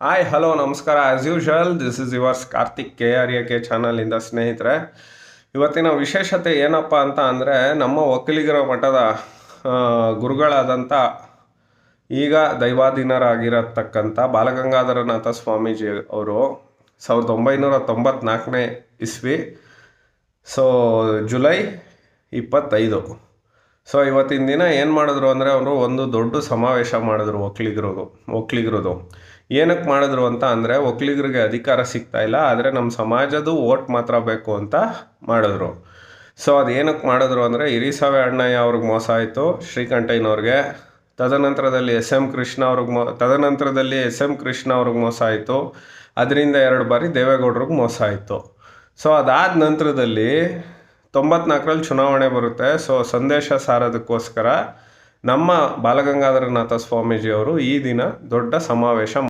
Hi hello ನಮಸ್ಕಾರ. As usual this is yours Karthik KRAK ಚಾನಲಿಂದ ಸ್ನೇಹಿತರೆ. ಇವತ್ತಿನ ವಿಶೇಷತೆ ಏನಪ್ಪ ಅಂತ ಅಂದರೆ, ನಮ್ಮ ಒಕ್ಕಲಿಗರ ಮಠದ ಗುರುಗಳಾದಂಥ ಈಗ ದೈವಾಧೀನರಾಗಿರತಕ್ಕಂಥ ಬಾಲಗಂಗಾಧರನಾಥ ಸ್ವಾಮೀಜಿ ಅವರು 1994ನೇ ಇಸ್ವಿ, ಜುಲೈ 25. ಇವತ್ತಿನ ದಿನ ಏನು ಮಾಡಿದ್ರು ಅಂದರೆ, ಅವರು ಒಂದು ದೊಡ್ಡ ಸಮಾವೇಶ ಮಾಡಿದ್ರು ಒಕ್ಕಲಿಗರದು. ಏನಕ್ಕೆ ಮಾಡಿದ್ರು ಅಂತ ಅಂದರೆ, ಒಕ್ಕಲಿಗರಿಗೆ ಅಧಿಕಾರ ಸಿಗ್ತಾ ಇಲ್ಲ, ಆದರೆ ನಮ್ಮ ಸಮಾಜದ ಓಟ್ ಮಾತ್ರ ಬೇಕು ಅಂತ ಮಾಡಿದ್ರು. ಅದು ಏನಕ್ಕೆ ಮಾಡಿದ್ರು ಅಂದರೆ, ಹಿರಿಸಾವೆ ಅಣ್ಣಯ್ಯ ಅವ್ರಿಗೆ ಮೋಸ ಆಯಿತು, ಶ್ರೀಕಂಠಯ್ಯನವ್ರಿಗೆ. ತದನಂತರದಲ್ಲಿ ಎಸ್ ಎಂ ಕೃಷ್ಣ ಅವ್ರಿಗೆ ಮೋಸ ಆಯಿತು. ಅದರಿಂದ 2 ಬಾರಿ ದೇವೇಗೌಡರಿಗೆ ಮೋಸ ಆಯಿತು. ಅದಾದ ನಂತರದಲ್ಲಿ 94ರಲ್ಲಿ ಚುನಾವಣೆ ಬರುತ್ತೆ. ಸಂದೇಶ ಸಾರೋದಕ್ಕೋಸ್ಕರ ನಮ್ಮ ಬಾಲಗಂಗಾಧರನಾಥ ಸ್ವಾಮೀಜಿಯವರು ಈ ದಿನ ದೊಡ್ಡ ಸಮಾವೇಶ